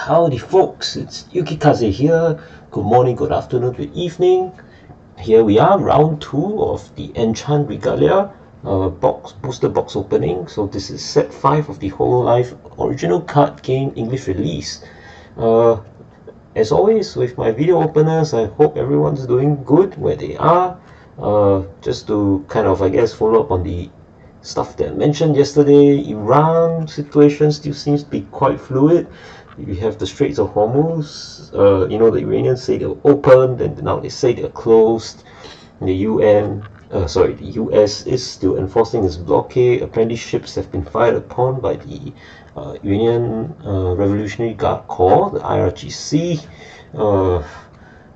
Howdy folks, it's Yukikaze here. Good morning, good afternoon, good evening. Here we are, round 2 of the Enchant Regalia booster box opening. So this is set 5 of the Hololive original card game English release. As always with my video openers, I hope everyone's doing good where they are. Just to kind of, I guess, follow up on the stuff that I mentioned yesterday, Iran situation still seems to be quite fluid. You have the Straits of Hormuz, the Iranians say they're open, then now they say they're closed. The the US is still enforcing its blockade. Apparently ships have been fired upon by the Iranian Revolutionary Guard Corps, the IRGC,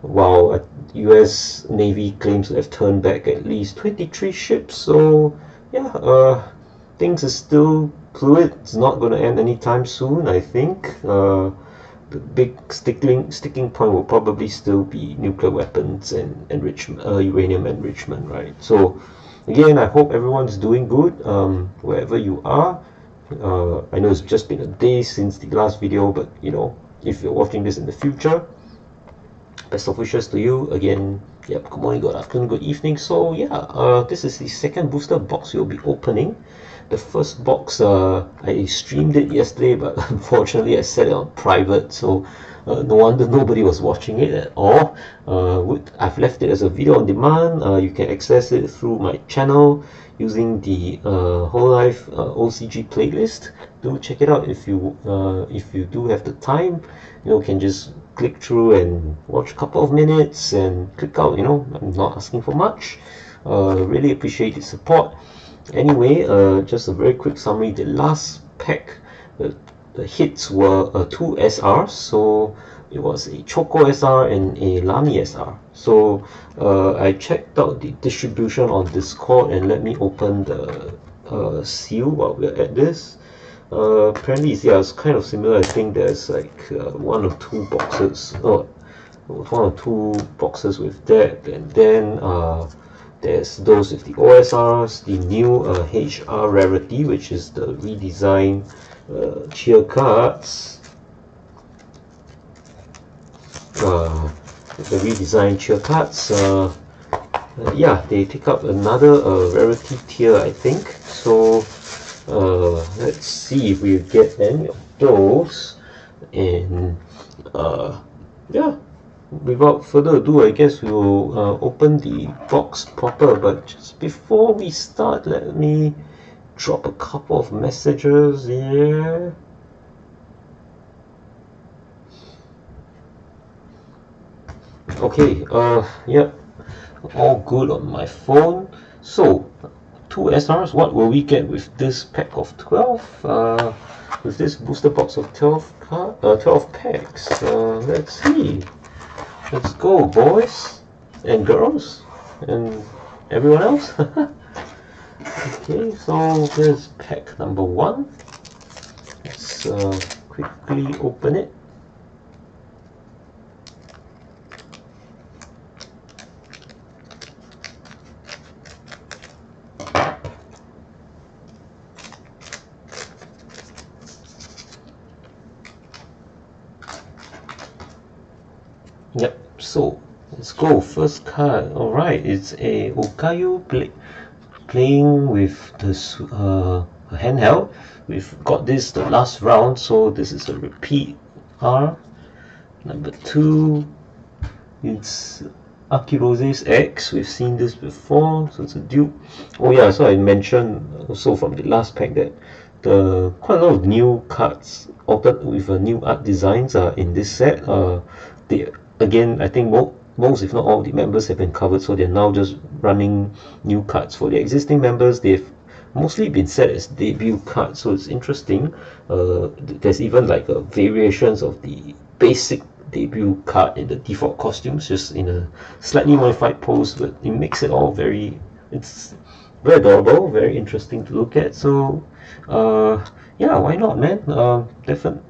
while US Navy claims to have turned back at least 23 ships. So yeah, things are still fluid. It's not going to end anytime soon, I think. The big sticking point will probably still be nuclear weapons and uranium enrichment, right? So again, I hope everyone's doing good wherever you are. I know it's just been a day since the last video, but if you're watching this in the future, best of wishes to you again. Yep, good morning, good afternoon, good evening. So yeah, this is the second booster box we'll be opening. The first box, I streamed it yesterday, but unfortunately I set it on private, so no wonder nobody was watching it at all. I've left it as a video on demand. You can access it through my channel using the Hololive OCG playlist. Do check it out if you do have the time. You can just click through and watch a couple of minutes and click out. I'm not asking for much. Really appreciate the support. Anyway, just a very quick summary. The last pack, the hits were 2 SRs, so it was a Choco SR and a Lami SR. So I checked out the distribution on Discord, and let me open the seal while we're at this. Apparently, it's kind of similar. I think there's like one or two boxes with that, and then there's those with the OSRs, the new HR rarity, which is the redesigned cheer cards. The redesigned cheer cards, yeah, they take up another rarity tier, I think. So let's see if we get any of those. And yeah, without further ado, I guess we will open the box proper. But just before we start, let me drop a couple of messages here. Okay, yep, all good on my phone. So 2 SRs, what will we get with this pack of 12? With this booster box of 12 packs. Let's see. Let's go, boys and girls and everyone else. Okay, so here's pack number 1. Let's quickly open it. Yep, so let's go. First card. Alright, it's a Okayu playing with this handheld. We've got this the last round, so this is a repeat R. Number 2, it's Akirose's X. We've seen this before, so it's a dupe. Oh yeah, so I mentioned also from the last pack that quite a lot of new cards with new art designs are in this set. Again, I think most if not all the members have been covered, so they're now just running new cards. For the existing members, they've mostly been set as debut cards, so it's interesting. There's even like variations of the basic debut card in the default costumes, just in a slightly modified pose, but it makes it all it's very adorable, very interesting to look at. So yeah, why not, man? Definitely.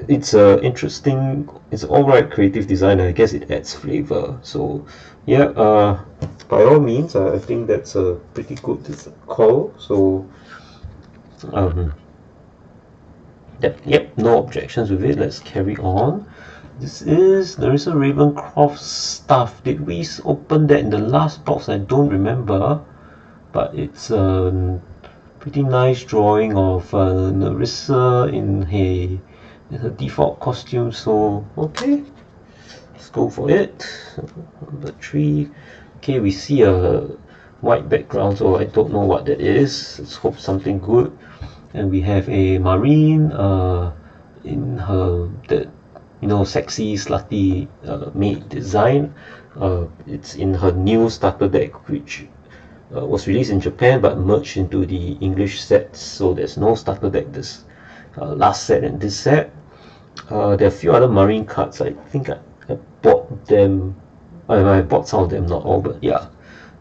It's interesting. It's alright creative design. I guess it adds flavor. So yeah, by all means, I think that's a pretty good call. So Yep, no objections with it. Let's carry on. There is a Ravencroft stuff. Did we open that in the last box? I don't remember, but it's a pretty nice drawing of Nerissa in her default costume. So okay, let's go for it. Number 3. Okay, we see a white background, so I don't know what that is. Let's hope something good. And we have a Marine in her sexy slutty maid design. It's in her new starter deck, which was released in Japan but merged into the English sets, so there's no starter deck this last set and this set. There are a few other Marine cards. I think I bought them. I bought some of them, not all, but yeah.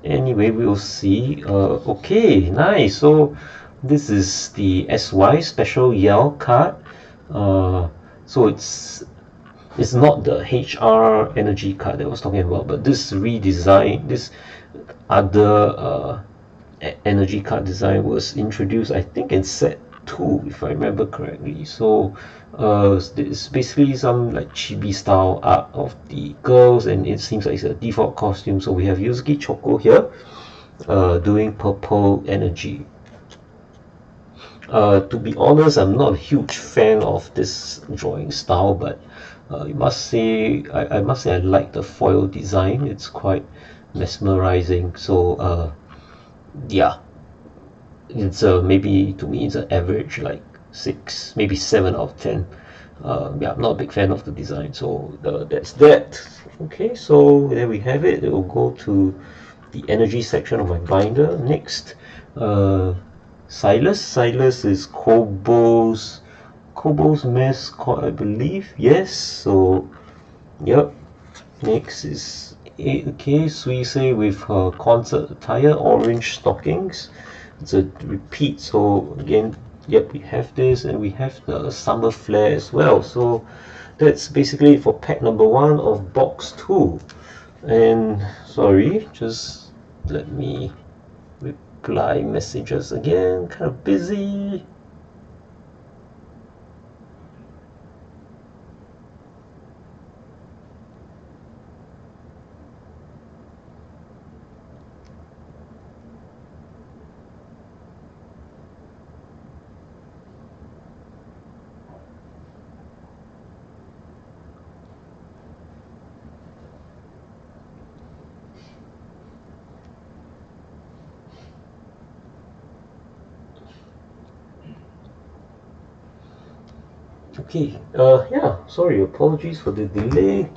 Anyway, we'll see. Okay, nice. So this is the SY Special Yell card. So it's not the HR energy card that I was talking about, but this redesign, this other energy card design was introduced, I think, in set 2, if I remember correctly. So it's basically some like chibi style art of the girls, and it seems like it's a default costume. So we have Yuzuki Choco here doing purple energy. To be honest, I'm not a huge fan of this drawing style, but I must say I like the foil design. It's quite mesmerizing. So yeah, it's maybe to me it's an average like 6, maybe 7 out of 10. Yeah, I'm not a big fan of the design, so that's that. Okay, so there we have it. It will go to the energy section of my binder. Next, Silas is Kobo's mascot, I believe. Yes, so yep. Next is 8K Suisei with her concert attire, orange stockings. It's a repeat, so again, yep, we have this, and we have the summer flare as well. So that's basically for pack number 1 of box 2. And sorry, just let me reply messages again. Kind of busy. Okay, yeah, sorry, apologies for the delay.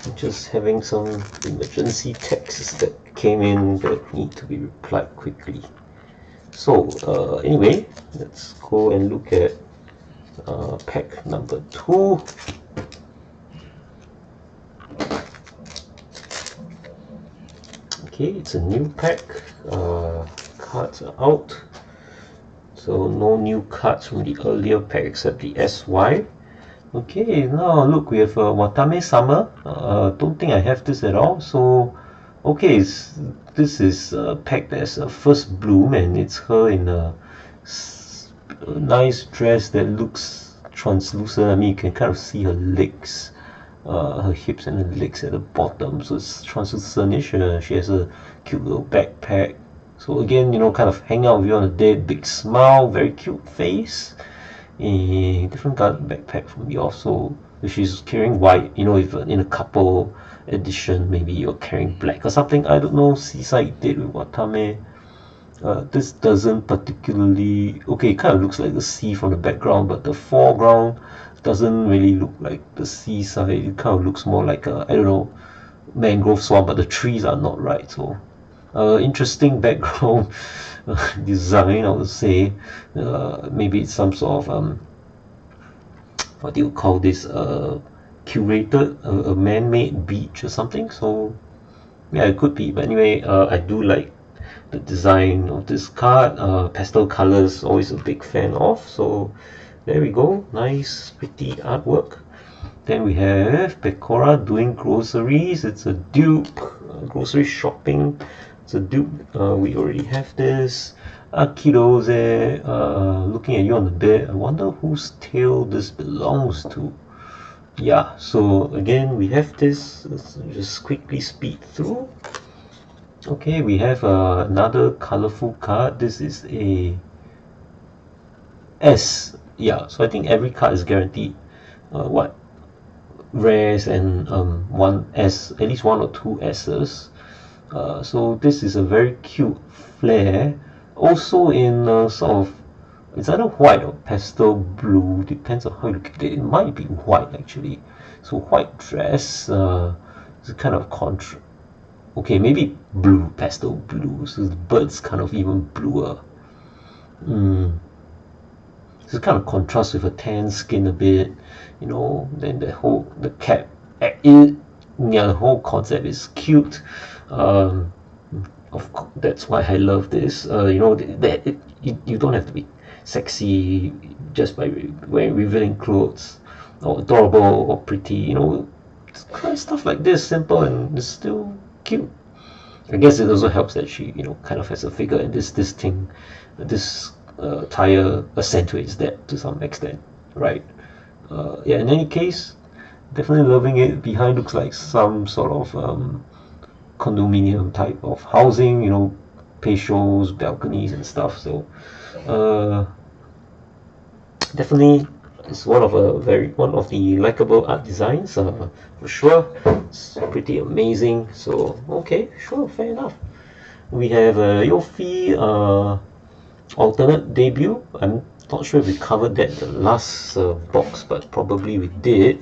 I'm just having some emergency texts that came in that need to be replied quickly. So, anyway, let's go and look at pack number 2. Okay, it's a new pack. Cards are out. So no new cards from the earlier pack except the SY. Okay, now look, we have Watame Summer. Don't think I have this at all. So, okay, this is a pack that's a first bloom, and it's her in a nice dress that looks translucent. I mean, you can kind of see her legs, her hips and her legs at the bottom. So it's translucent-ish. She has a cute little backpack. So again, kind of hang out with you on a date, big smile, very cute face. A different colored backpack from yours. So if she's carrying white, if in a couple edition, maybe you're carrying black or something. I don't know. Seaside did with Watame. This doesn't particularly. Okay, it kind of looks like the sea from the background, but the foreground doesn't really look like the seaside. It kind of looks more like a, I don't know, mangrove swamp, but the trees are not right. So interesting background design, I would say. Maybe it's some sort of what do you call this, curated, a man-made beach or something. So yeah, it could be, but anyway, I do like the design of this card. Pastel colors, always a big fan of. So there we go, nice pretty artwork. Then we have Pecora doing groceries. It's a dupe, grocery shopping. It's a dupe. We already have this. Akirose, looking at you on the bed. I wonder whose tail this belongs to. Yeah, so again we have this. Let's just quickly speed through. Okay, we have another colorful card. This is a S. Yeah, so I think every card is guaranteed what rares and one S, at least one or two S's. So this is a very cute flare, also in sort of, it's either white or pastel blue, depends on how you look at it. It might be white actually. So white dress, it's kind of okay, maybe blue, pastel blue, so the bird's kind of even bluer. So it kind of contrasts with a tan skin a bit, you know. Then the cap, the whole concept is cute. Of course, that's why I love this. You know, you don't have to be sexy just by wearing revealing clothes, or adorable or pretty. You know, kind of stuff like this, simple and it's still cute. I guess it also helps that she, you know, kind of has a figure, and this tire accentuates that to some extent, right? Yeah. In any case, definitely loving it. Behind looks like some sort of condominium type of housing, you know, patios, balconies and stuff. So definitely it's one of the likable art designs, for sure. It's pretty amazing. So okay, sure, fair enough. We have Yofi alternate debut. I'm not sure if we covered that in the last box, but probably we did.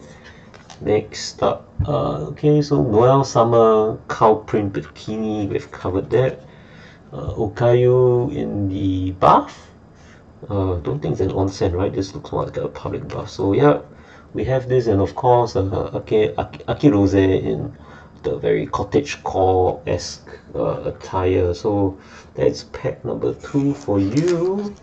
Next up, okay, so Noel Summer cow print bikini, we've covered that. Okayu in the bath. Don't think it's an onsen, right? This looks more like a public bath. So yeah, we have this, and of course, Akirose in the very cottagecore-esque attire. So that's pack number 2 for you.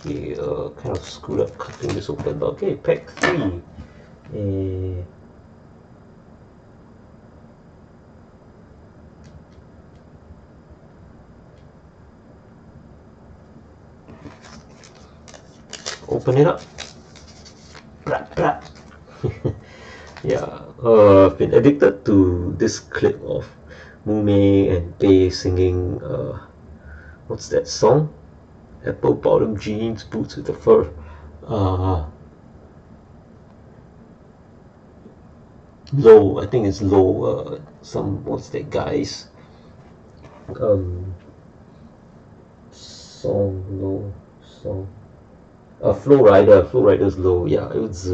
Okay, kind of screwed up cutting this open, but okay, pack 3. Open it up. Blah, blah. Yeah, I've been addicted to this clip of Mume and Bei singing, what's that song? Apple bottom jeans, boots with the fur. Low, I think it's Low. What's that guy's song? Low song. Flow Rider's Low. Yeah, it was.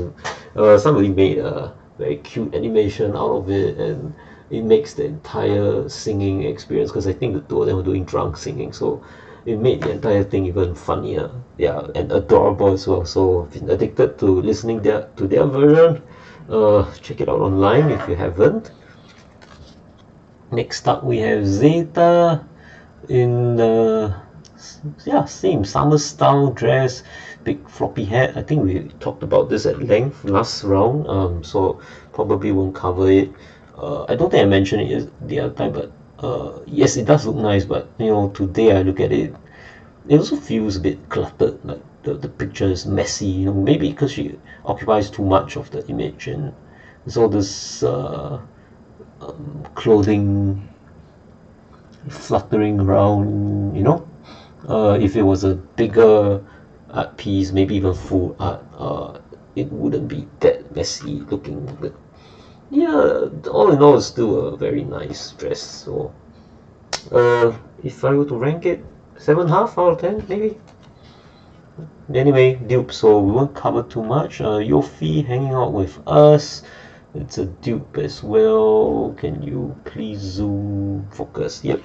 Somebody made a very cute animation out of it, and it makes the entire singing experience, because I think the two of them were doing drunk singing, so it made the entire thing even funnier, yeah, and adorable as well. So I've been addicted to listening to their version. Check it out online if you haven't. Next up we have Zeta in the same summer style dress, big floppy hat. I think we talked about this at length last round, so probably won't cover it. I don't think I mentioned it the other time, but yes, it does look nice, but you know, today I look at it, it also feels a bit cluttered, like the picture is messy, you know, maybe because she occupies too much of the image, and there's all this clothing fluttering around, you know. If it was a bigger art piece, maybe even full art, it wouldn't be that messy looking. But yeah, all in all, it's still a very nice dress. So if I were to rank it, 7.5 out of 10 maybe. Anyway, dupe, so we won't cover too much. Yofi hanging out with us. It's a dupe as well. Can you please zoom focus? Yep.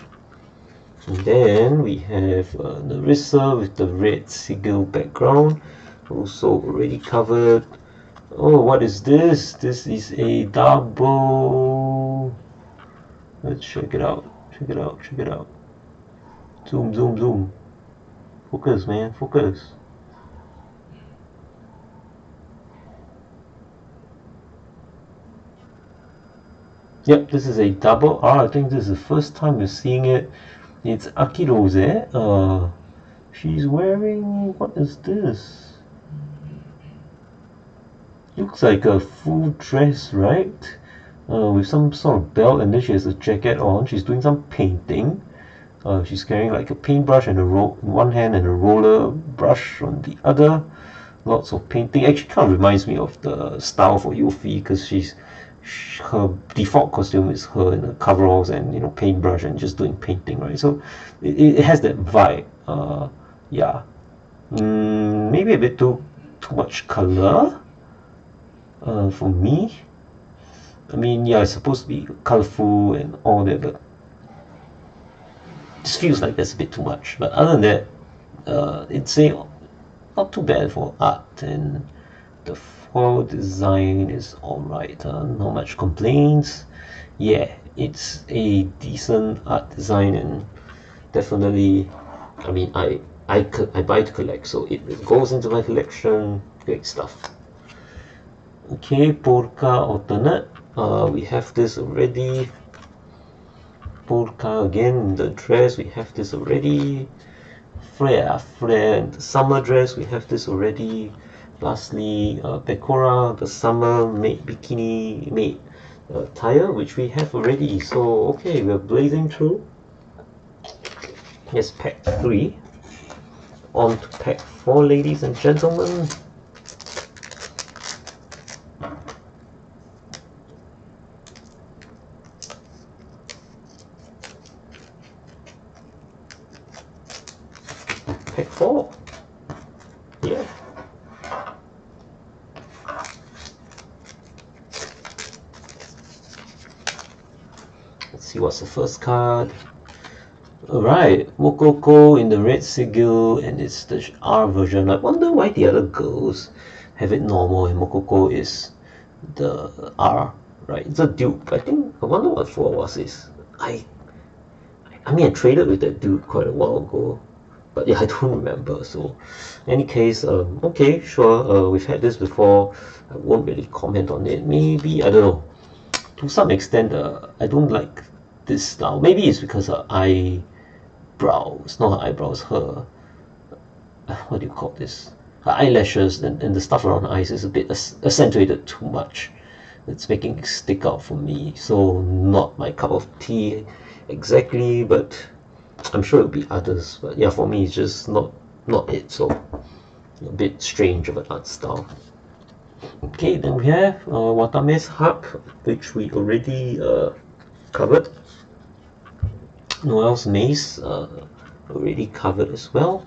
And then we have Narissa with the red sigil background, also already covered. Oh, what is this? This is a double. Let's check it out. Check it out. Check it out. Zoom, zoom, zoom. Focus, man. Focus. Yep, this is a double R. I think this is the first time you're seeing it. It's Akirose. She's wearing, what is this? Looks like a full dress, right? With some sort of belt, and then she has a jacket on. She's doing some painting. She's carrying like a paintbrush and in one hand and a roller brush on the other. Lots of painting. Actually, kind of reminds me of the style for Yuffie, because her default costume is her in the coveralls and paintbrush and just doing painting, right? So it has that vibe. Yeah, maybe a bit too much color for me. I mean, yeah, it's supposed to be colorful and all that, but just feels like there's a bit too much. But other than that, it's not too bad for art, and the foil design is alright. Not much complaints. Yeah, it's a decent art design, and definitely, I mean, I buy to collect, so it goes into my collection. Great stuff. Okay, polka alternate. We have this already. Polka again, the dress, we have this already. Flare and the summer dress, we have this already. Lastly, Pecora, the summer made bikini made attire, which we have already. So okay, we're blazing through. Here's pack 3. On to pack 4, ladies and gentlemen. Pack 4. Yeah. Let's see what's the first card. Alright, Mokoko in the red sigil, and it's the R version. I wonder why the other girls have it normal and Mokoko is the R, right? It's a dupe. I wonder what 4 was this. I mean, I traded with that dude quite a while ago, but yeah, I don't remember. So in any case, okay, sure, we've had this before. I won't really comment on it. Maybe, I don't know, to some extent, I don't like this style. Maybe it's because her eyebrows, not her eyebrows, her, what do you call this, her eyelashes and the stuff around her eyes is a bit accentuated too much. It's making it stick out for me, so not my cup of tea exactly, but I'm sure it'll be others. But yeah, for me it's just not it, so a bit strange of an art style. Okay, then we have Watame's Harp, which we already covered. Noel's Maze, already covered as well.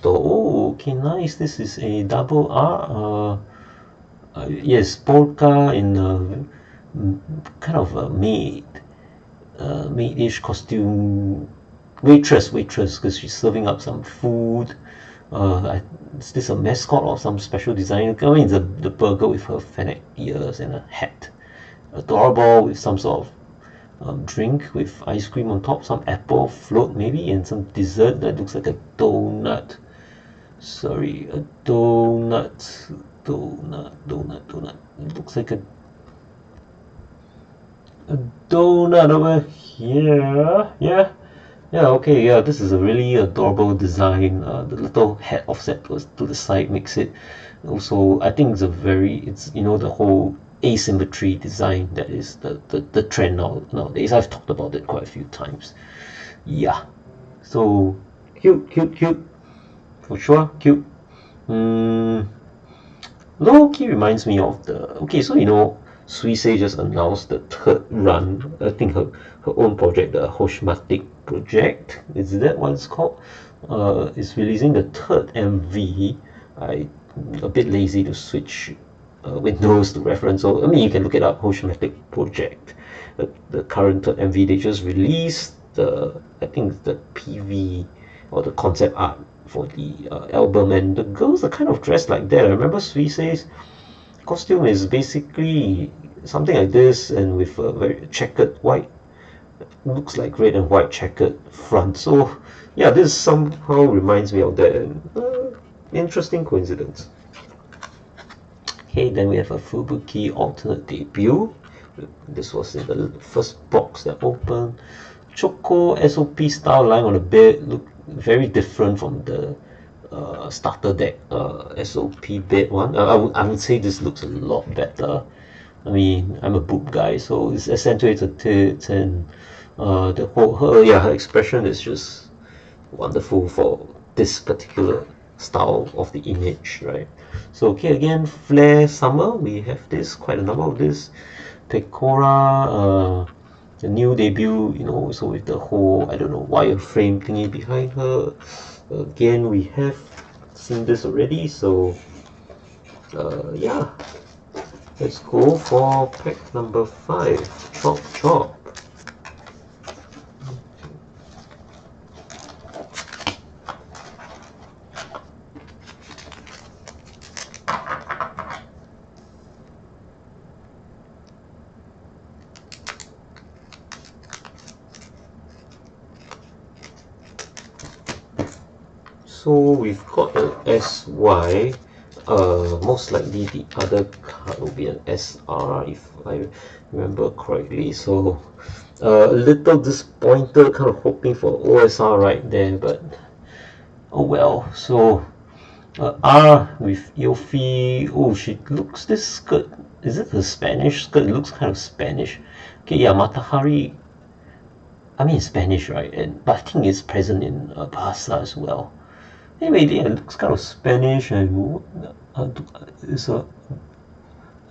Oh, okay, nice. This is a double R. Yes, polka in kind of a maid-ish costume. Waitress, because she's serving up some food. Is this a mascot or some special design? I mean, it's the burger with her fennec ears and a hat. Adorable, with some sort of drink with ice cream on top, some apple float maybe, and some dessert that looks like a donut. Sorry, a donut. It looks like a donut over here. Yeah, okay, yeah, this is a really adorable design. The little head offset to the side makes it also, I think it's the whole asymmetry design that is the trend nowadays. I've talked about it quite a few times. Yeah, so cute, for sure, cute. Low key reminds me of Suisei just announced the third run. I think her own project, the Hoshmatic project, is that what it's called? Is releasing the third MV. I'm a bit lazy to switch windows to reference, so I mean you can look it up. Hoshmatic project. The current third MV, they just released I think the PV or the concept art for the album, and the girls are kind of dressed like that. I remember Suisei's costume is basically something like this, and with a very checkered white, looks like red and white checkered front. So yeah, this somehow reminds me of that, and interesting coincidence. Okay, then we have a Fubuki alternate debut. This was in the first box that opened. Choco SOP style line on the bed look very different from the starter deck SOP bed one. I would say this looks a lot better. I mean, I'm a boob guy, so it's accentuated tits, and the whole her expression is just wonderful for this particular style of the image, right? So okay, again, Flare Summer, we have this, quite a number of this. Pecora, the new debut, you know, so with the whole, I don't know, wireframe thingy behind her. Again, we have seen this already, so yeah, let's go for pack number 5, Chop Chop. So we've got an SY, most likely the other card will be an SR if I remember correctly. So a little disappointed, kind of hoping for OSR right there, but oh well. So R with Yofi. Oh, she looks, this skirt, is it a Spanish skirt? It looks kind of Spanish. Okay, yeah, Matahari. I mean, it's Spanish, right? But I think it's present in Bahasa as well. Anyway, yeah, it looks kind of Spanish, and it's are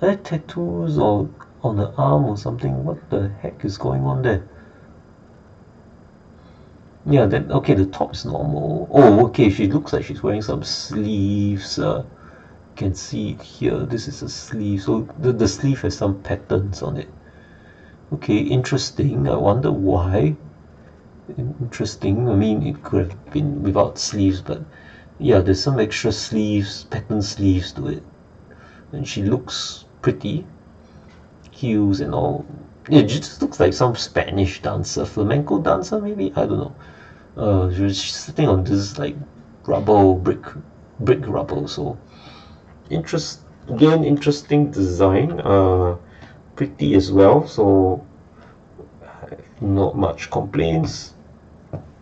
there tattoos or on the arm or something? What the heck is going on there? Yeah, then okay, the top is normal. Oh, okay, she looks like she's wearing some sleeves. You can see it here. This is a sleeve, so the sleeve has some patterns on it. Okay, interesting. I wonder why. Interesting. I mean, it could have been without sleeves, but yeah, there's some extra sleeves, pattern sleeves to it, and she looks pretty. Heels and all. It just looks like some Spanish dancer, flamenco dancer maybe. I don't know. She's sitting on this like rubble brick rubble. So interesting design. Pretty as well. So not much complaints.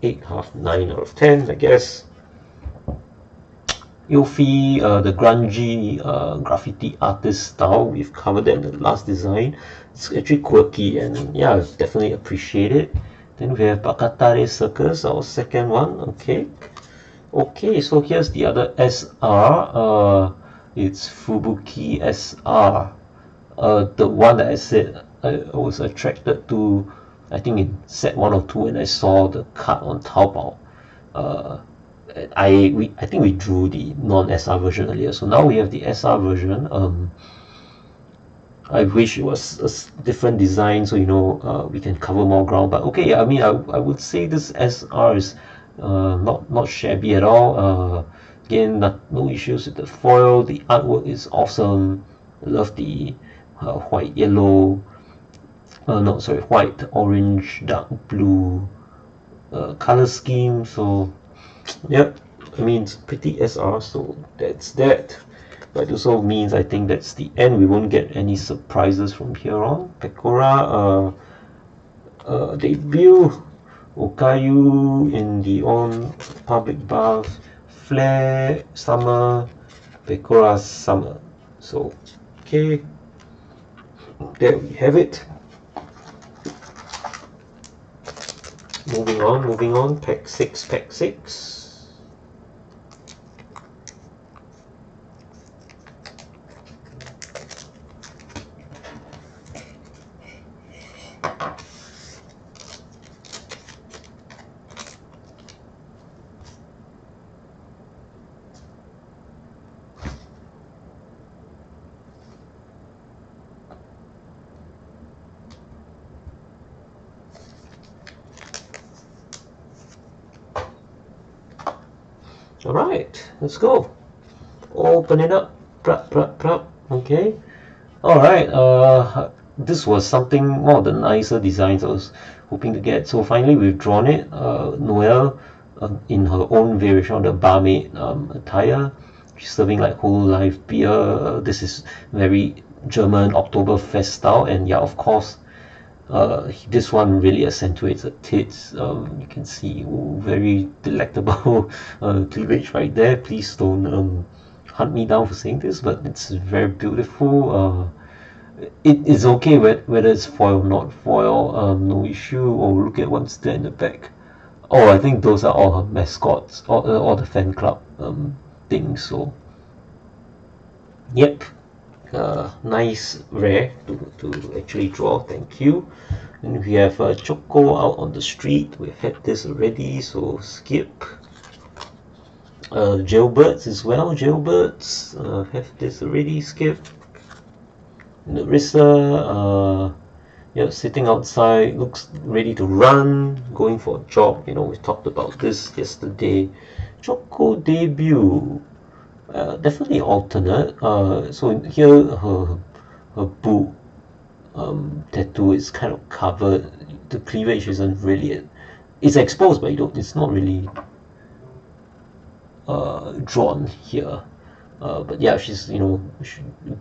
8.5, 9 out of 10, I guess. Yofi, the grungy graffiti artist style, we've covered that in the last design. It's actually quirky, and yeah, definitely appreciate it. Then we have Bakatare Circus, our second one. Okay, so here's the other SR. It's Fubuki SR. The one that I said I was attracted to, I think in set 1 or 2 when I saw the card on Taobao. I think we drew the non-SR version earlier, so now we have the SR version. I wish it was a different design, so you know we can cover more ground. But okay, yeah, I mean, I would say this SR is not shabby at all. Again, no issues with the foil. The artwork is awesome. I love the white, yellow. No, sorry, white, orange, dark blue color scheme. So yep, I mean, it's pretty SR, so that's that. But it also means I think that's the end. We won't get any surprises from here on. Pecora debut. Okayu in the on public bath. Flare summer. Pecora summer. So okay, there we have it. Moving on. Pack 6. Alright, let's go. Open it up. Plop, plop, plop. Okay. All right. This was something more of the nicer designs I was hoping to get. So finally, we've drawn it. Noelle, in her own variation of the barmaid attire, she's serving like Hololive beer. This is very German Oktoberfest style, and yeah, of course, this one really accentuates the tits. You can see very delectable cleavage right there. Please don't hunt me down for saying this, but it's very beautiful. It is okay whether it's foil or not foil, no issue. Oh, look at what's there in the back. Oh, I think those are all her mascots, all the fan club things. So, yep, nice rare to actually draw. Thank you. And we have Choco out on the street. We've had this already, so skip. Jailbirds as well. Jailbirds have this already. Skip. Narissa, sitting outside, looks ready to run, going for a jog. We talked about this yesterday. Choco debut, definitely alternate. So here her boob tattoo is kind of covered. The cleavage isn't really. It's exposed, but it's not really drawn here. But yeah, she's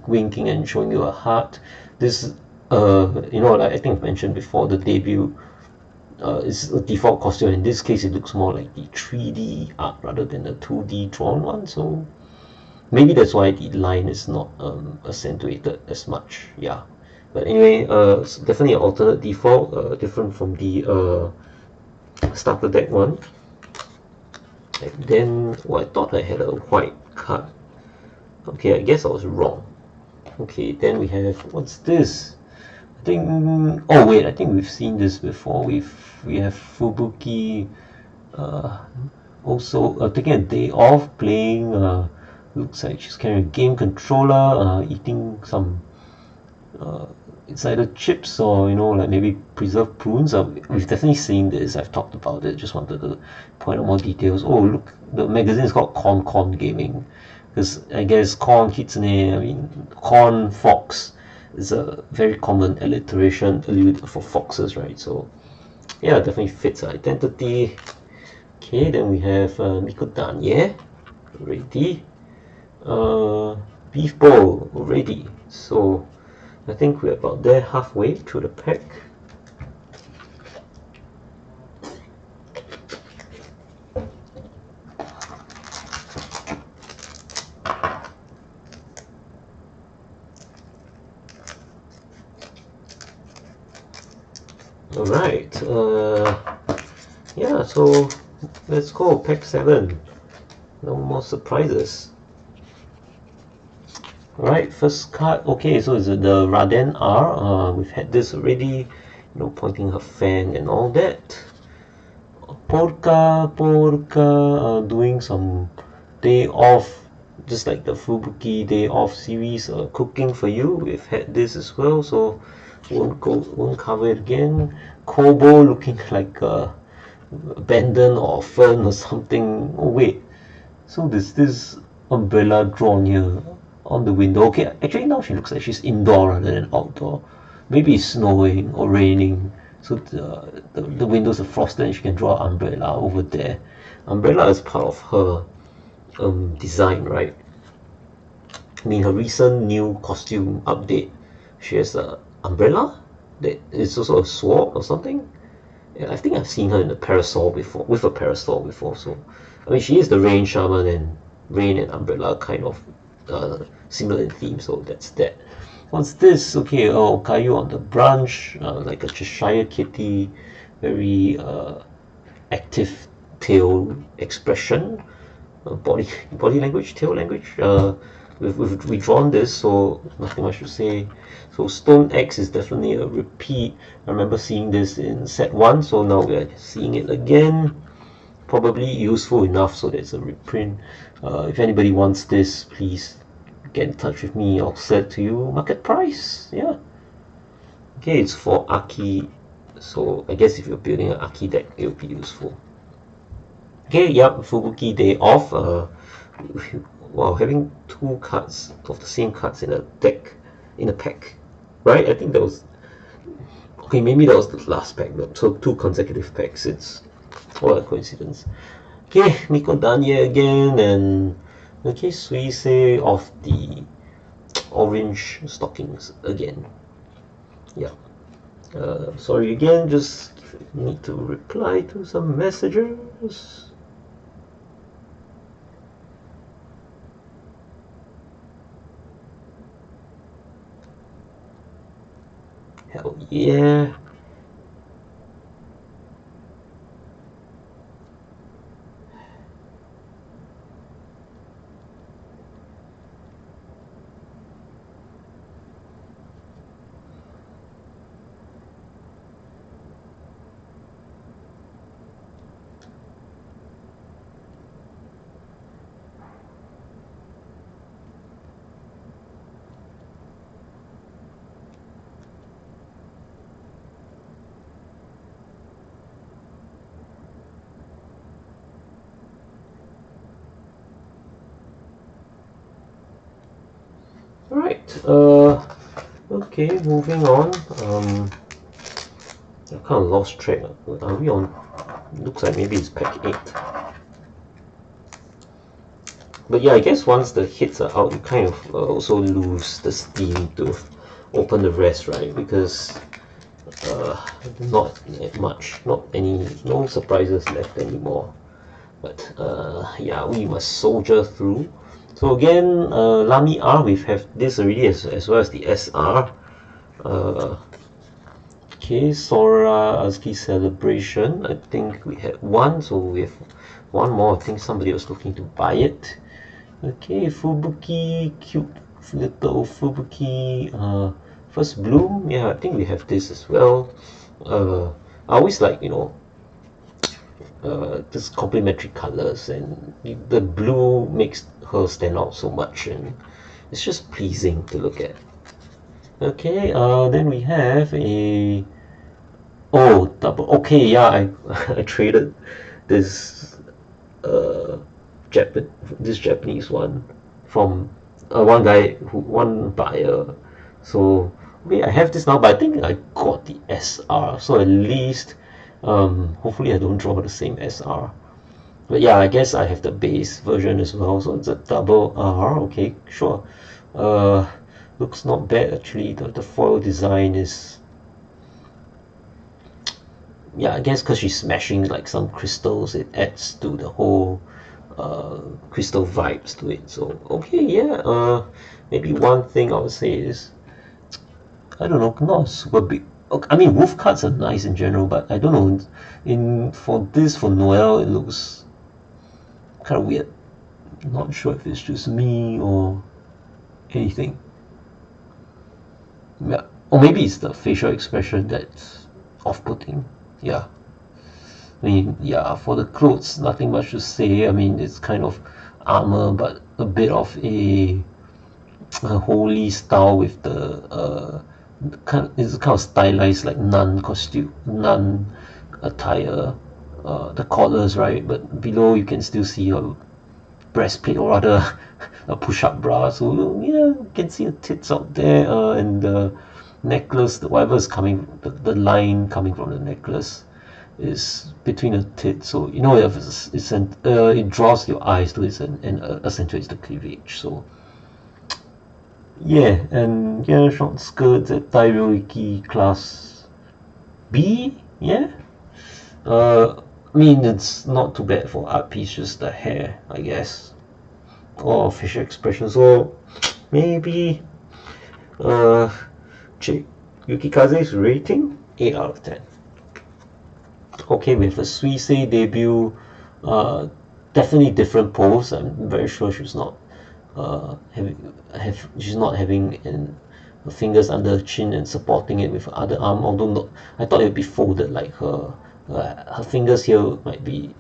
winking and showing you a heart. This like I think I mentioned before, the debut is a default costume. In this case, it looks more like the 3D art rather than the 2D drawn one. So maybe that's why the line is not accentuated as much. Yeah. But anyway, it's definitely an alternate default, different from the starter deck one. And then, I thought I had a white card. Okay, I guess I was wrong. Okay, then we have, what's this? I think, oh wait, I think we've seen this before. We have Fubuki also taking a day off, playing, looks like she's carrying a game controller, eating some, it's either chips or, like maybe preserved prunes. We've definitely seen this, I've talked about it, just wanted to point out more details. Oh look, the magazine is called Con Gaming. Because I guess Corn Kitsune, Corn Fox is a very common alliteration for foxes, right? So, yeah, definitely fits her identity. Okay, then we have Mikudanye, ready. Beef Bowl, ready. So, I think we're about there halfway through the pack. Alright, yeah, so let's go, pack 7. No more surprises. Alright, first card, okay, so it's the Raden R. We've had this already, pointing her fan and all that. Porca, doing some day off, just like the Fubuki day off series, cooking for you. We've had this as well, so won't cover it again. Kobo looking like abandoned or fern or something. Oh wait, so there's this umbrella drawn here on the window. Okay, actually now she looks like she's indoor rather than outdoor. Maybe it's snowing or raining, so the windows are frosted and she can draw an umbrella over there. Umbrella is part of her design, right? I mean, her recent new costume update, she has a umbrella that is also a sword or something. Yeah, I think I've seen her in a parasol before, with a parasol before. So, I mean, she is the rain shaman, and rain and umbrella kind of similar in theme. So that's that. What's this? Okay, Okayu on the branch, like a Cheshire kitty, very active tail expression, body language, tail language. We've drawn this, so nothing much to say. So Stone X is definitely a repeat. I remember seeing this in set 1, so now we're seeing it again. Probably useful enough so that it's a reprint. If anybody wants this, please get in touch with me. I'll sell it to you market price. Yeah. Okay, it's for Aki, so I guess if you're building an Aki deck, it will be useful. Okay, yep, Fubuki day off. wow, having two cards of the same cards in a deck, in a pack, right? I think that was, okay, maybe that was the last pack, so two consecutive packs. It's what a coincidence. Okay, Miko Danye again, and okay, Suisse of the orange stockings again. Yeah. Sorry again, just need to reply to some messages. Hell yeah. Alright, okay, moving on. I kind of lost track. Are we on? Looks like maybe it's pack 8. But yeah, I guess once the hits are out, you kind of also lose the steam to open the rest, right? Because not much, no surprises left anymore. But yeah, we must soldier through. So again, Lamy R, we have this already as well as the SR. Okay, Sora Azuki Celebration. I think we had one, so we have one more. I think somebody was looking to buy it. Okay, Fubuki, cute little Fubuki. First Bloom. Yeah, I think we have this as well. I always like, this complementary colors, and the blue makes her stand out so much, and it's just pleasing to look at. Okay, then we have a double. Okay, yeah, I I traded this uh this Japanese one from one buyer. So okay, I have this now, but I think I got the SR, so at least hopefully I don't draw the same SR. But yeah, I guess I have the base version as well, so it's a double R. Okay, sure. Uh, looks not bad actually. The foil design is, yeah, I guess because she's smashing like some crystals, it adds to the whole crystal vibes to it. So okay, yeah. Maybe one thing I would say is, I don't know, not super big. Okay, I mean, wolf cards are nice in general, but I don't know. For Noel, it looks kind of weird. Not sure if it's just me or anything. Yeah. Or maybe it's the facial expression that's off-putting. Yeah. I mean, yeah, for the clothes, nothing much to say. I mean, it's kind of armor, but a bit of a holy style with the it's kind of stylized like nun costume, nun attire. The collars, right? But below you can still see a breastplate, or rather a push-up bra. So yeah, you can see the tits out there, and the necklace, whatever is coming, the line coming from the necklace is between the tits. So it draws your eyes to it, and accentuates the cleavage. So yeah, and yeah, short skirts at Tairoiki class B. Yeah. I mean, it's not too bad for art piece, just the hair, I guess, or facial expression. So maybe check Yukikaze's rating 8 out of 10. Okay, with a Suisse debut, definitely different pose. I'm very sure she's not she's not having her fingers under her chin and supporting it with her other arm. Although not, I thought it would be folded, like her fingers here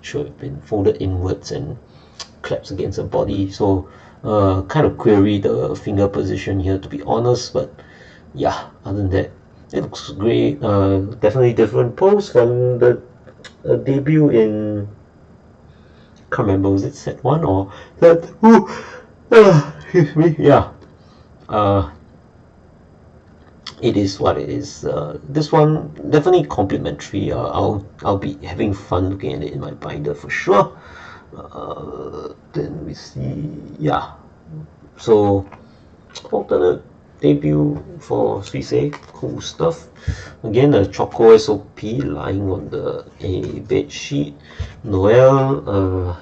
should have been folded inwards and claps against her body. So kind of query the finger position here, to be honest. But yeah, other than that, it looks great. Definitely different pose from the debut in, can't remember, was it set 1 or set 2? Excuse me. Yeah. Uh, it is what it is. This one definitely complimentary. I'll be having fun looking at it in my binder for sure. Then we see, yeah. So alternate debut for Suisse, cool stuff. Again, a Choco SOP lying on the a bed sheet. Noel,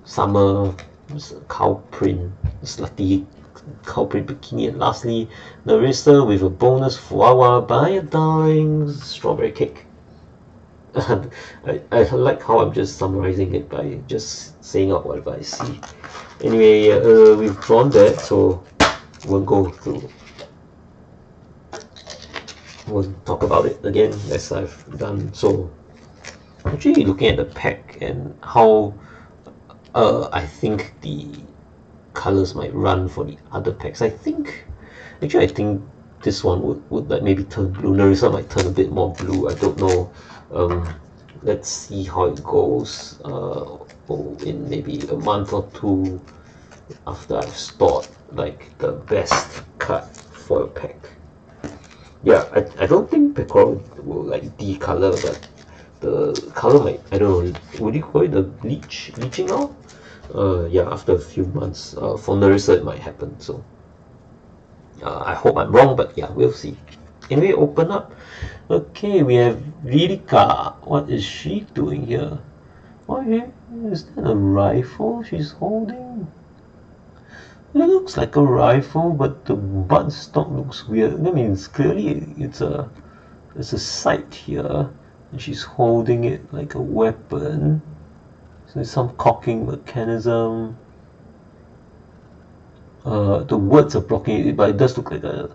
summer cow print, slutty cow print bikini, and lastly, Narissa with a bonus Fuawa by a darling strawberry cake. I like how I'm just summarizing it by just saying out whatever I see. Anyway, we've drawn that, so we'll go through. We'll talk about it again as I've done. So, actually, looking at the pack and how I think the colors might run for the other packs. I think this one would like maybe turn blue. Narissa might turn a bit more blue. I don't know. Let's see how it goes. In maybe a month or two after I've stored like the best cut for a pack. Yeah, I don't think Pecora will like decolor, but the color might, I don't know, would you call it the bleaching out? Yeah, after a few months. For Narissa it might happen, so I hope I'm wrong, but yeah, we'll see. Anyway, open up. Okay, we have Ririka. What is she doing here? Okay, is that a rifle she's holding? It looks like a rifle, but the buttstock looks weird. I mean, it's clearly it's a sight here, and she's holding it like a weapon. So there's some cocking mechanism. The words are blocking it, but it does look like a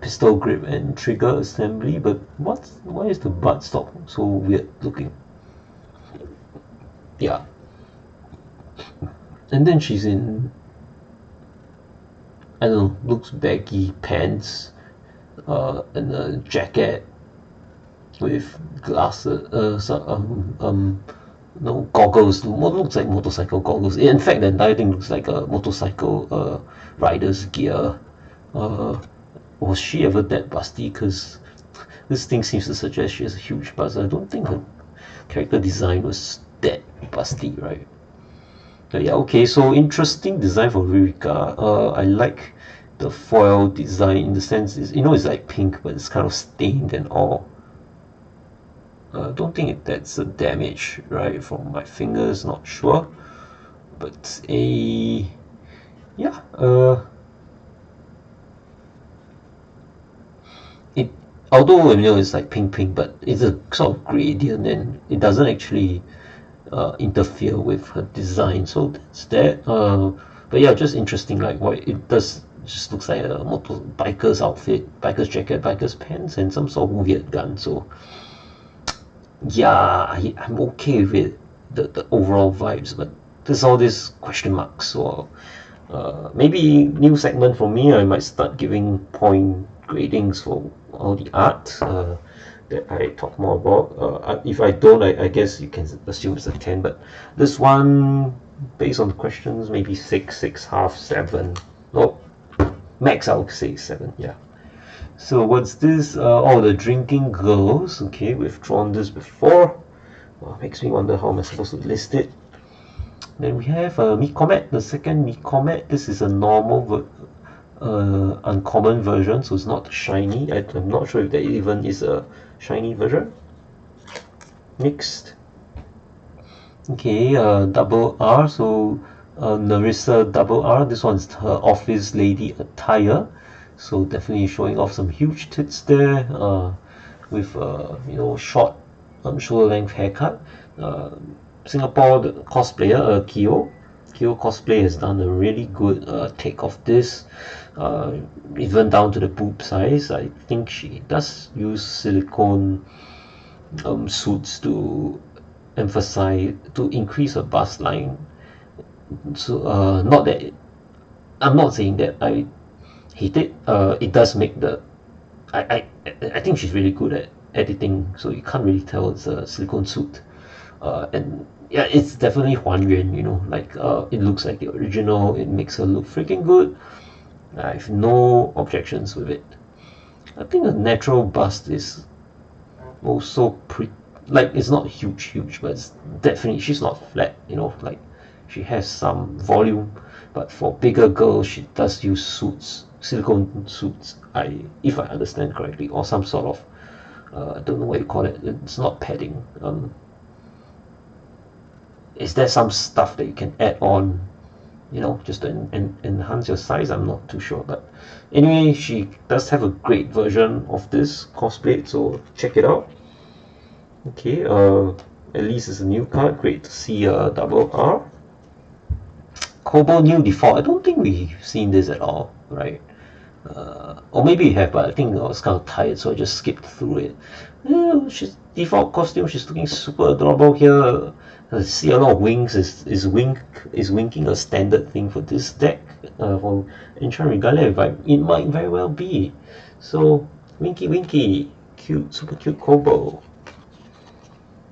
pistol grip and trigger assembly. But why is the buttstock so weird looking? Yeah. And then she's in, I don't know, looks baggy pants, and a jacket with glasses, no goggles. What looks like motorcycle goggles. In fact, the entire thing looks like a motorcycle rider's gear. Was she ever that busty? Because this thing seems to suggest she has a huge bust. I don't think her character design was that busty, right? But yeah, okay, so interesting design for Ririka. I like the foil design in the sense is, it's like pink, but it's kind of stained and all. Don't think that's a damage, right, from my fingers, not sure. But yeah, it, although it's like pink, but it's a sort of gradient, and it doesn't actually interfere with her design. So that's that. But yeah, just interesting, like what it does. Just looks like a biker's outfit, biker's jacket, biker's pants, and some sort of weird gun. So yeah, I'm okay with the overall vibes, but there's all these question marks. So maybe new segment for me. I might start giving point gradings for all the art that I talk more about. If I don't, I guess you can assume it's a 10. But this one, based on the questions, maybe 6.5, 7. No, max I would say 7. Yeah. So what's this? Oh, the drinking girls. Okay, we've drawn this before. Makes me wonder how am I supposed to list it. Then we have Mikomet, the second Mikomet. This is a normal uncommon version, so it's not shiny. I'm not sure if there even is a shiny version. Mixed. Okay, double R. So Narissa double R. This one's her office lady attire. So definitely showing off some huge tits there, with short shoulder length haircut. Singapore the cosplayer Kyo Cosplay has done a really good take of this, even down to the boob size. I think she does use silicone suits to increase her bust line. So not that I'm not saying that I hate it. It does make the I think she's really good at editing, so you can't really tell it's a silicone suit. And yeah, it's definitely 还原, you know, like it looks like the original, it makes her look freaking good. I have no objections with it. I think a natural bust is also pretty, like it's not huge, but it's definitely, she's not flat, you know, like she has some volume, but for bigger girls she does use suits, silicone suits, if I understand correctly, or some sort of I don't know what you call it, it's not padding. Is there some stuff that you can add on, you know, just to enhance your size? I'm not too sure, but anyway, she does have a great version of this cosplay, so check it out. Okay, at least it's a new card. Great to see a double R. Kobo new default. I don't think we've seen this at all, right? Or maybe we have, but I think I was kind of tired, so I just skipped through it. Yeah, she's default costume. She's looking super adorable here. I see a lot of wings. Is winking a standard thing for this deck? For Enchant Regalia, it might very well be. So winky, cute, super cute Kobo.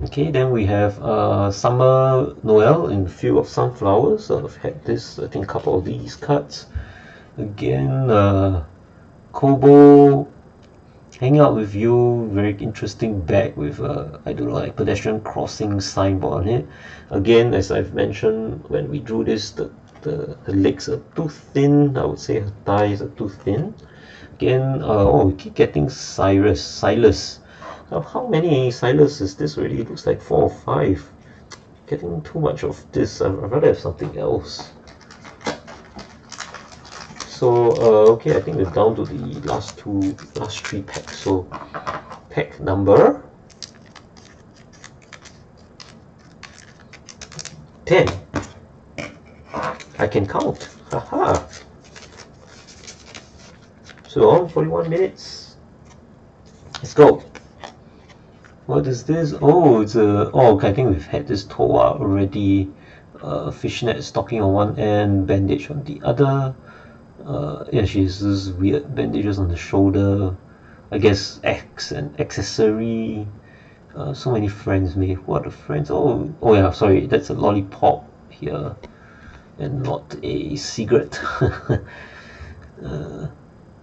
Okay, then we have Summer Noel in Field of Sunflowers. I've had this, I think, a couple of these cards. Again, Kobo hanging out with you, very interesting bag with I don't know, like pedestrian crossing signboard on it. Again, as I've mentioned when we drew this, her legs are too thin. I would say her thighs are too thin. Again, we keep getting Silas. How many Silas is this already? It looks like 4 or 5. Getting too much of this. I'd rather have something else. So okay, I think we're down to the last 3 packs. So pack number 10. I can count. Haha. So on 41 minutes. Let's go. What is this? Oh, it's a. Oh, okay, I think we've had this Toa already. Fishnet stocking on one end, bandage on the other. Yeah, she uses weird bandages on the shoulder. I guess X and accessory. So many friends made. What are the friends? Oh yeah, sorry, that's a lollipop here, and not a cigarette.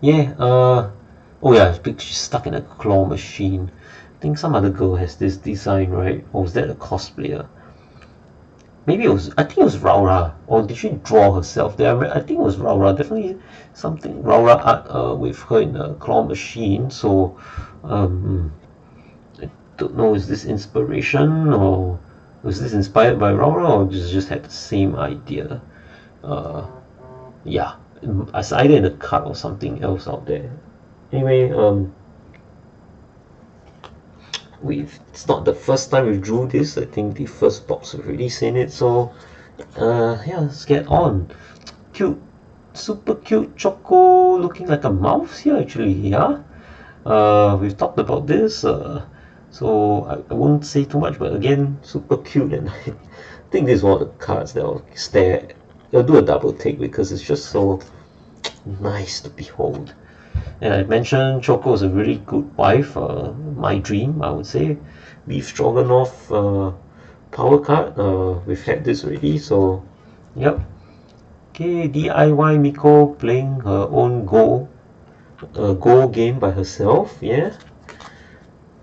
Yeah. Oh yeah, she's stuck in a claw machine. I think some other girl has this design, right? Or was that a cosplayer? Maybe it was. I think it was Raura, or did she draw herself there? I think it was Raura. Definitely something Raura art with her in a claw machine. So I don't know. Is this inspiration, or was this inspired by Raura, or just had the same idea? Yeah, it's either in a card or something else out there. Anyway, it's not the first time we drew this. I think the first box we've already seen it. So yeah, let's get on. Cute, super cute Choco, looking like a mouse here actually. Yeah, we've talked about this. So I won't say too much, but again, super cute, and I think this is one of the cards that I'll stare. I'll do a double take because it's just so nice to behold. And I mentioned Choco is a really good wife. My dream, I would say. Beef Stroganoff power card. We've had this already, so yep. Okay, DIY Miko playing her own Go game by herself. Yeah.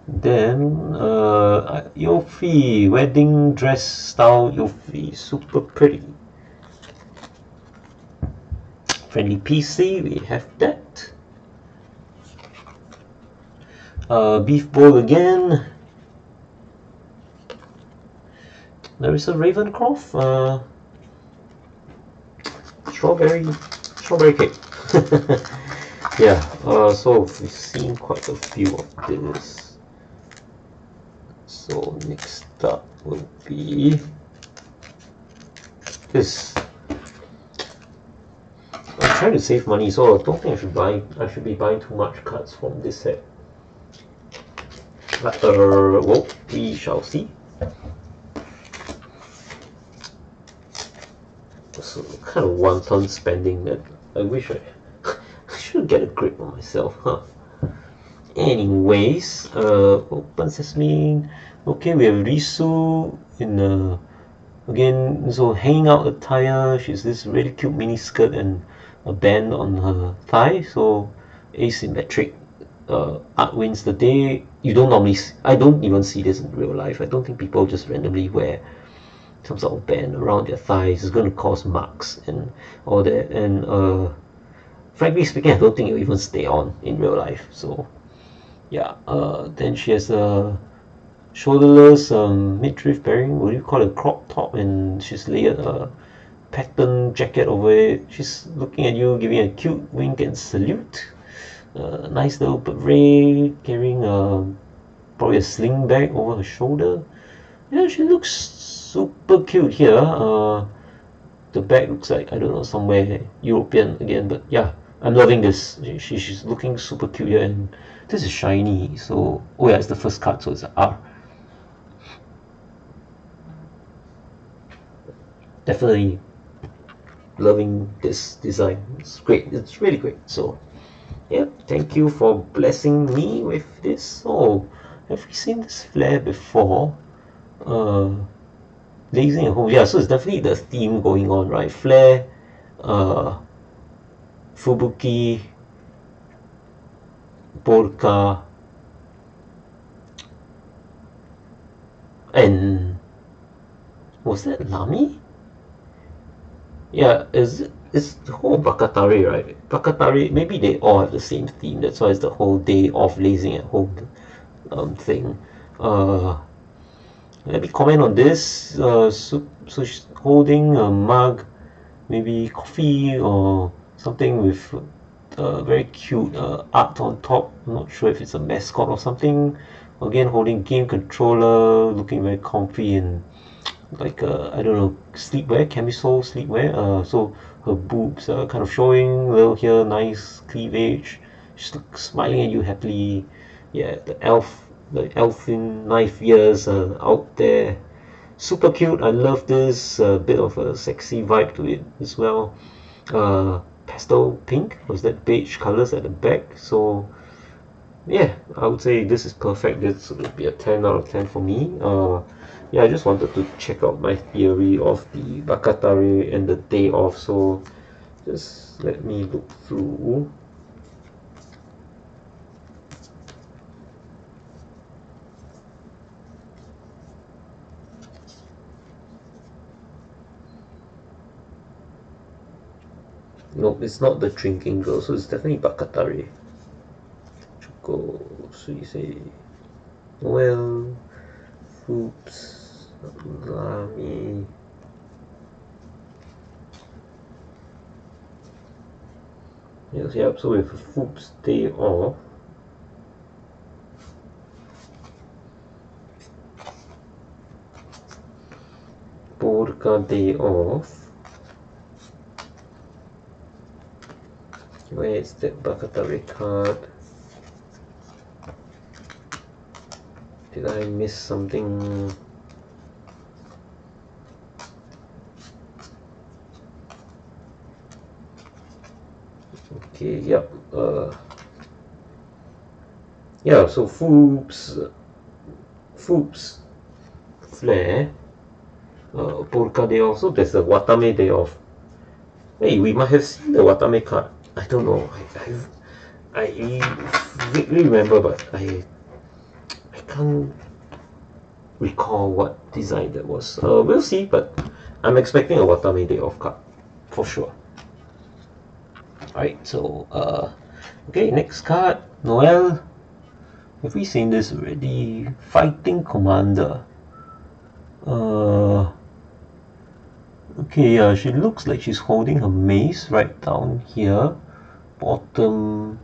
Then Yofi wedding dress style Yofi, super pretty. Friendly PC, we have that. Beef bowl again. There is a Ravencroft. Strawberry cake. Yeah. So we've seen quite a few of this. So next up will be this. I'm trying to save money, so I don't think I should be buying too much cards from this set. But well, we shall see. So kind of wanton spending that I wish I should get a grip on myself, huh? Anyways, Open Sesame. Okay, we have Risu in Again, so hanging out attire, she's this really cute mini skirt and a band on her thigh, so asymmetric. Art wins the day. You don't normally I don't even see this in real life. I don't think people just randomly wear some sort of band around their thighs. It's going to cause marks and all that. And frankly speaking, I don't think it'll even stay on in real life. So yeah, then she has a shoulderless midriff bearing, what do you call it, crop top, and she's layered a pattern jacket over it. She's looking at you, giving a cute wink and salute. Nice little beret, carrying probably a sling bag over her shoulder. Yeah, she looks super cute here. The bag looks like, I don't know, somewhere European again, but yeah, I'm loving this. She's looking super cute here, and this is shiny. So, oh yeah, it's the first card, so it's an R. Definitely loving this design. It's great. It's really great. So yeah, thank you for blessing me with this. Oh, have we seen this flare before? Blazing at home. Yeah, so it's definitely the theme going on, right? Flare, uh, Fubuki, Polka, and was that Lami? Yeah, it's the whole Bakatari, right? Bakatari, maybe they all have the same theme. That's why it's the whole day of lazing at home thing. Let me comment on this. So she's holding a mug, maybe coffee or something with very cute art on top. I'm not sure if it's a mascot or something. Again, holding game controller, looking very comfy and like I don't know, sleepwear, camisole sleepwear. So her boobs are kind of showing, little here, nice cleavage. She's smiling at you happily. Yeah, the elfin knife ears are out there. Super cute. I love this. Bit of a sexy vibe to it as well. Pastel pink, was that beige colors at the back. So yeah, I would say this is perfect. This would be a 10 out of 10 for me. Yeah, I just wanted to check out my theory of the Bakatare and the day off. So just let me look through. No, it's not the drinking girl, so it's definitely Bakatare. Choco, Suisei, Noel, Oops, Lami. Yes, yep, so we have a Fuchs day off. Borka day off. Where is that Bakatare card? Did I miss something? Okay, yep. Yeah, so Foops, Flare, Polka day off. So there's the Watame day off. Hey, we might have seen the Watame card. I don't know. I vaguely remember, but I can't recall what design that was. We'll see, but I'm expecting a Watame day off card for sure. Alright, so okay, next card, Noel. Have we seen this already? Fighting Commander. Okay, she looks like she's holding her mace right down here. Bottom,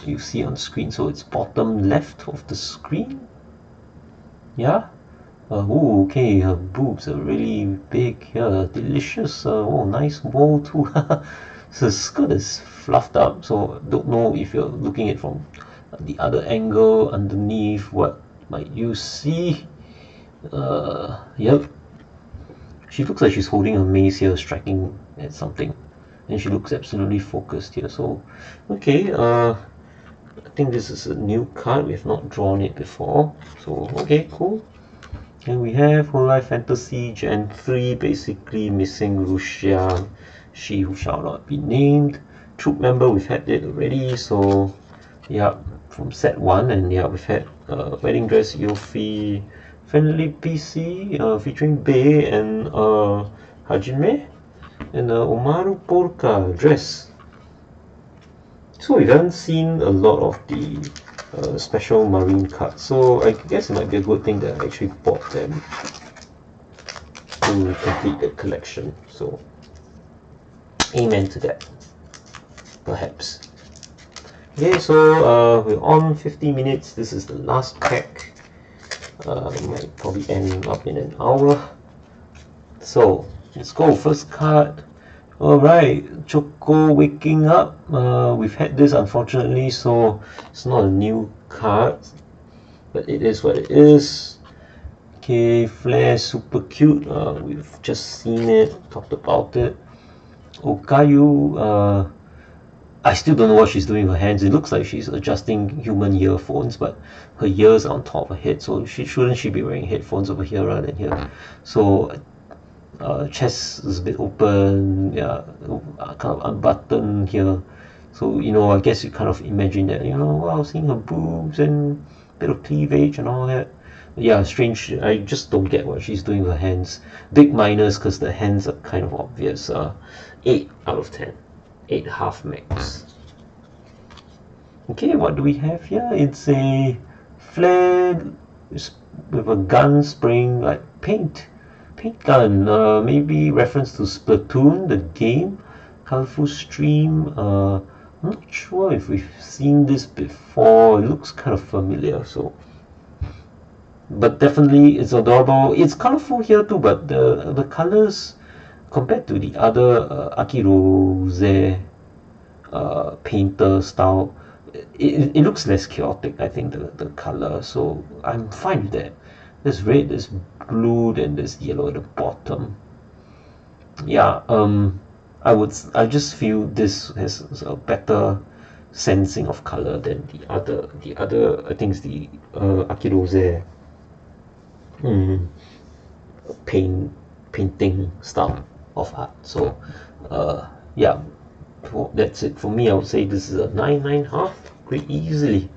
you see on screen, so it's bottom left of the screen. Yeah. Oh, okay, her boobs are really big here. Delicious. Oh, nice bowl too. So the skirt is fluffed up, so don't know if you're looking at it from the other angle underneath. What might you see? Yep. She looks like she's holding a mace here, striking at something, and she looks absolutely focused here. So, okay. I think this is a new card. We have not drawn it before. So, okay, cool. And we have Hololive Fantasy Gen 3, basically missing Lucia, she who shall not be named. Troop member, we've had it already, so yeah, from set 1, and yeah, we've had Wedding Dress Yuffie, Friendly PC, featuring Bei and Hajime, and Omaru Polka dress. So we haven't seen a lot of the special marine cards, so I guess it might be a good thing that I actually bought them to complete the collection. So amen to that, perhaps. Okay, so we're on 50 minutes. This is the last pack. Might probably end up in an hour. So let's go. First card. Alright, Choco waking up. We've had this unfortunately, so it's not a new card, but it is what it is. Okay, Flare, super cute. We've just seen it, talked about it. Okayu, I still don't know what she's doing with her hands. It looks like she's adjusting human earphones, but her ears are on top of her head, so shouldn't she be wearing headphones over here rather than here? So chest is a bit open, yeah, kind of unbuttoned here. So, you know, I guess you kind of imagine that, you know, wow, seeing her boobs and a bit of cleavage and all that. Yeah, strange. I just don't get what she's doing with her hands. Big minus because the hands are kind of obvious. 8 out of 10. 8.5 max. Okay, what do we have here? It's a flare with a gun spraying like paint gun, maybe reference to Splatoon, the game. Colorful stream. I'm not sure if we've seen this before. It looks kind of familiar, so. But definitely it's adorable. It's colorful here too, but the colors compared to the other Akirose painter style, it looks less chaotic. I think the color, so I'm fine with that. There's red, there's blue, then there's yellow at the bottom. Yeah, I just feel this has a better sensing of color than the other I think it's the Akirose painting style of art. So yeah, that's it for me. I would say this is a 9.5 pretty easily.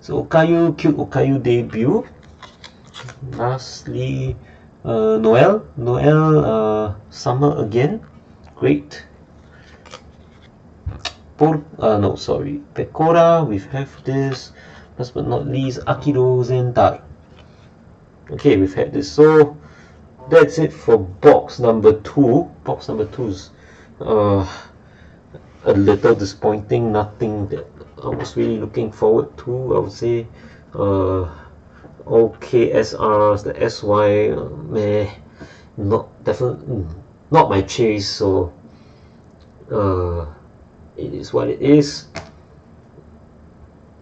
So Okayu, cute Okayu debut. Lastly, Noel, summer again, great. No, sorry, Pecora, we have this. Last but not least, Akiro Zentai. Okay, we've had this. So that's it for box number 2. Box number 2 is a little disappointing. Nothing that I was really looking forward to. I would say OKSRs, the SY, meh, definitely not my chase. So it is what it is.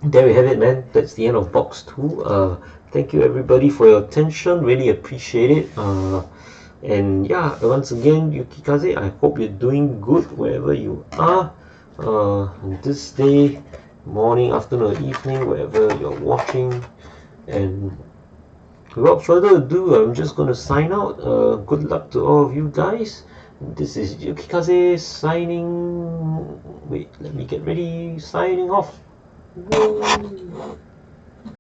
There we have it, man. That's the end of box 2. Thank you everybody for your attention. Really appreciate it. And yeah, once again, Yukikaze, I hope you're doing good wherever you are. On this day, morning, afternoon, or evening, wherever you're watching. And without further ado, I'm just going to sign out. Good luck to all of you guys. This is Yukikaze signing. Wait, let me get ready. Signing off. Whoa.